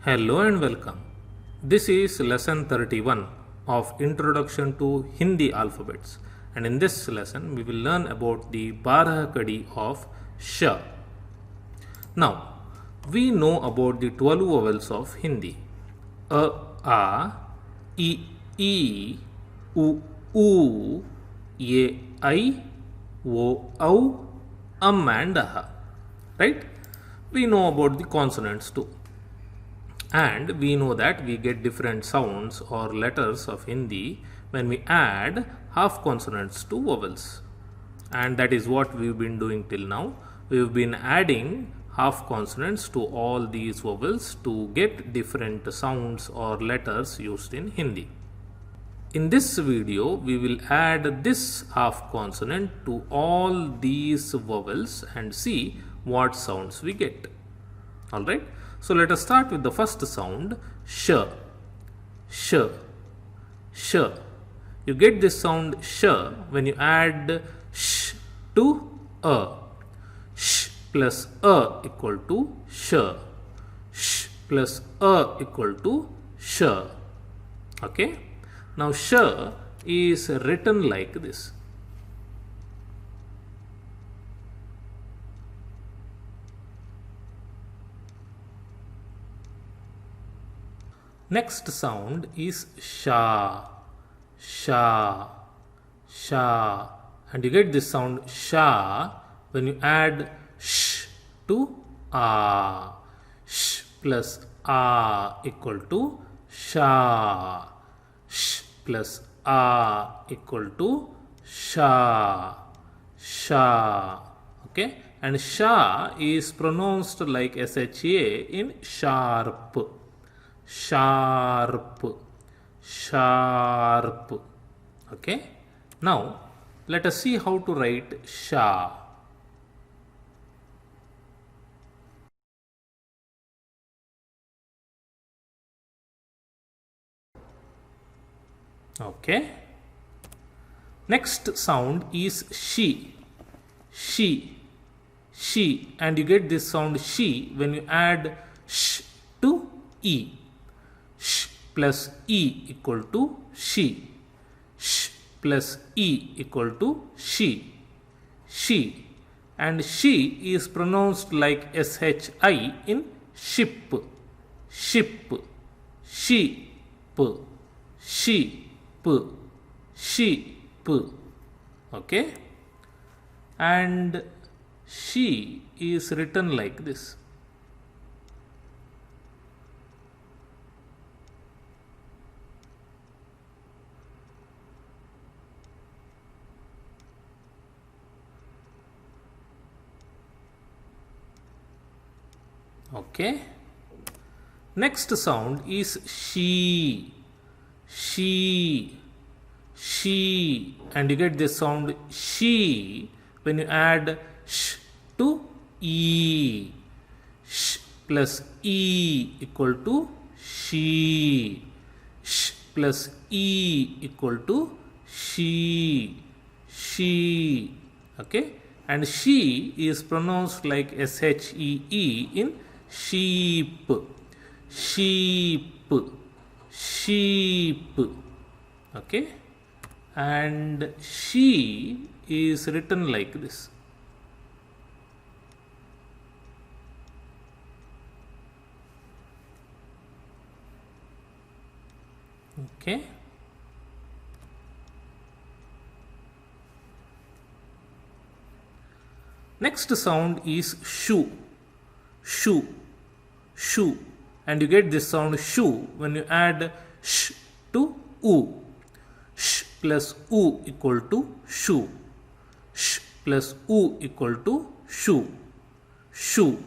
Hello and welcome. This is lesson 31 of Introduction to Hindi Alphabets, and in this lesson we will learn about the Barah Kadi of Sh. Now, we know about the 12 vowels of Hindi: A, A, E, U, Ye, I, O, Au, and Aha. Right? We know about the consonants too. And we know that we get different sounds or letters of Hindi when we add half consonants to vowels. And that is what we've been doing till now. We've been adding half consonants to all these vowels to get different sounds or letters used in Hindi. In this video, we will add this half consonant to all these vowels and see what sounds we get. Alright? So let us start with the first sound, sh. Sh. Sh. You get this sound sh when you add sh to a. Sh plus a equal to sh. Sh plus a equal to sh. Okay. Now sh is written like this. Next sound is sha, sha, sha, and you get this sound sha when you add sh to a. Sh plus a equal to sha. Sh plus a equal to sha, sha. Okay, and sha is pronounced like sha in sharp. Sharp, sharp. Okay. Now let us see how to write sha. Okay. Next sound is she. She, she, and you get this sound she when you add sh to e. Sh plus e equal to she. Sh plus e equal to she. She. And she is pronounced like shi in ship. Ship. Sheep. Sheep. Sheep. Okay. And she is written like this. Okay. Next sound is she. She. She. And you get this sound she when you add sh to e. Sh plus e equal to she. Sh plus e equal to she. She. Okay. And she is pronounced like shee in sheep. Sheep. Sheep. Okay. And she is written like this. Okay. Next sound is shu. Shu. Shu. And you get this sound shu when you add sh to u. Sh plus u equal to shu. Sh plus u equal to shu. Shu.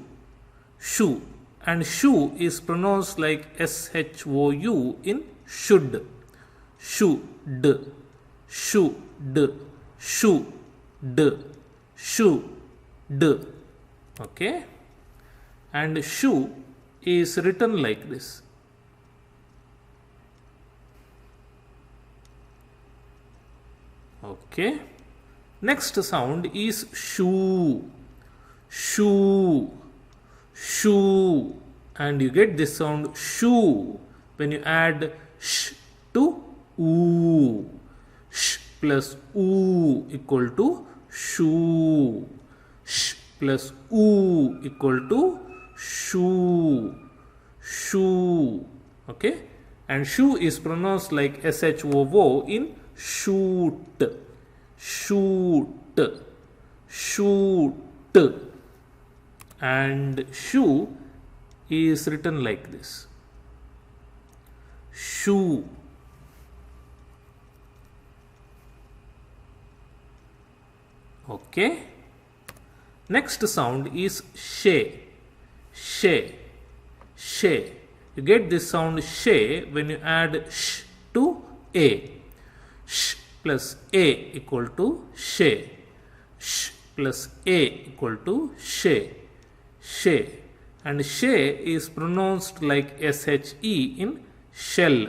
Shu. And shu is pronounced like shou in should. Should. Should. Should. Should. Okay. And shu is written like this. Okay. Next sound is shu. Shu. Shu. and you get this sound shoe when you add sh to oo. Sh plus oo equal to shoe. Sh plus oo equal to shoe. Shoe. Okay, and shoe is pronounced like shoo in shoot. Shoot. Shoot. And shoe is written like this. Shoe. Okay. Next sound is she. She. She. You get this sound she when you add sh to a. Sh plus a equal to she. Sh plus a equal to she. She. And she is pronounced like she in shell.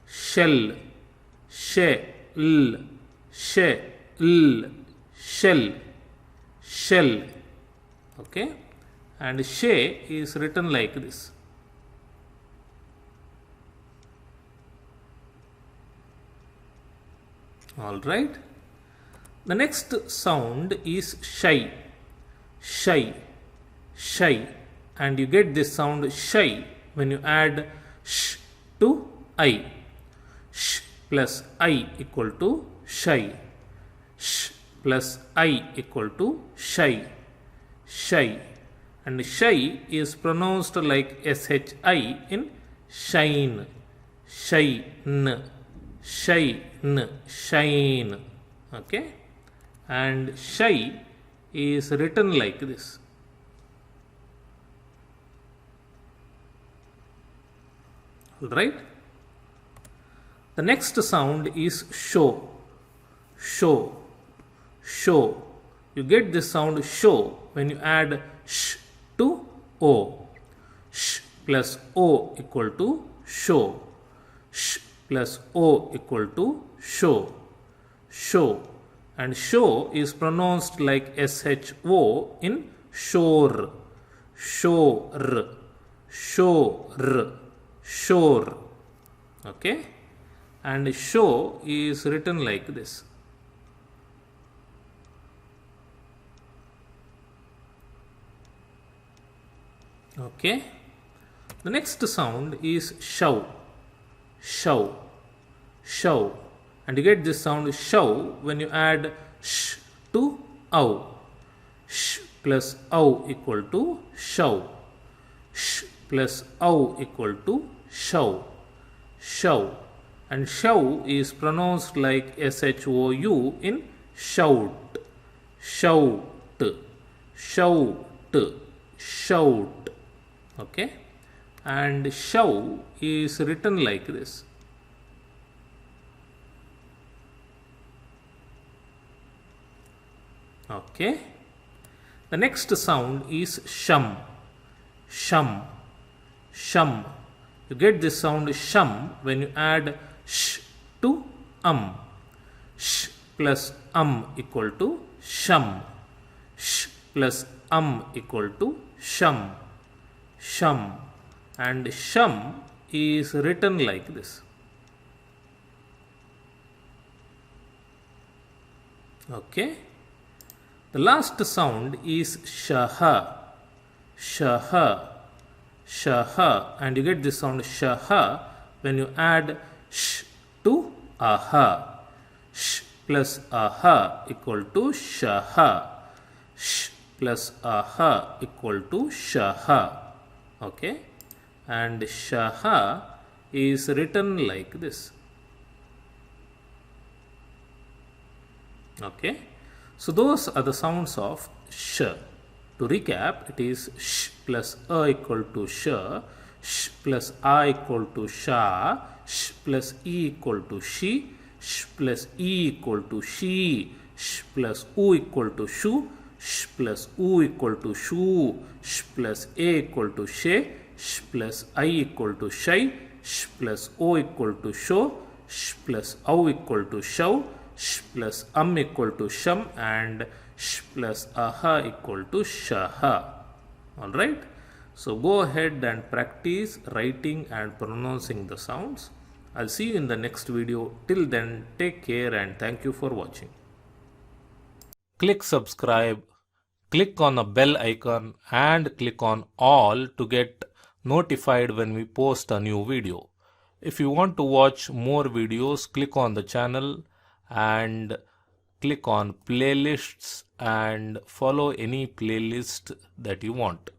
Shell. Shell. Shell. Shell. Shell. Okay. And she is written like this. Alright. The next sound is shy. Shy. Shy. And you get this sound shy when you add sh to I. Sh plus I equal to shy. Sh plus I equal to shy. Shy. And shy is pronounced like shi in shine. Shine. Shine. Shine. Okay. And shy is written like this. Alright. The next sound is show. Show. Show. You get this sound show when you add sh to o. Sh plus o equal to show. Sh plus o equal to show. Show. And show is pronounced like sho in shore. Shore. Shore. Shore. Okay. And show is written like this. Okay. The next sound is show. Show. Show. And you get this sound show when you add sh to ow. Sh plus ow equal to show. Sh plus ow equal to show. Show. And show is pronounced like shou in shout. Shout. Shout. Shout. Okay. And show is written like this. Okay. The next sound is shum. Shum. Shum. You get this sound shum when you add sh to sh plus equal to shum. Sh plus equal to shum. Shum. And shum is written like this. Okay. The last sound is shaha. Shaha. Shaha. And you get this sound shaha when you add sh to aha. Sh plus aha equal to shaha. Sh plus aha equal to shaha. Okay. And shaha is written like this. Okay. So those are the sounds of sh. To recap, it is sh plus a equal to sh plus a equal to sha, sh plus e equal to she, sh plus e equal to she, sh plus u equal to shu, sh plus u equal to shu, sh plus a equal to she, sh plus I equal to shai, sh plus o equal to show, sh plus au equal to show, sh plus equal to shum, and sh plus aha equal to shaha. Alright. So go ahead and practice writing and pronouncing the sounds. I'll see you in the next video. Till then, take care and thank you for watching. Click subscribe, click on the bell icon and click on all to get notified when we post a new video. If you want to watch more videos, click on the channel and click on playlists and follow any playlist that you want.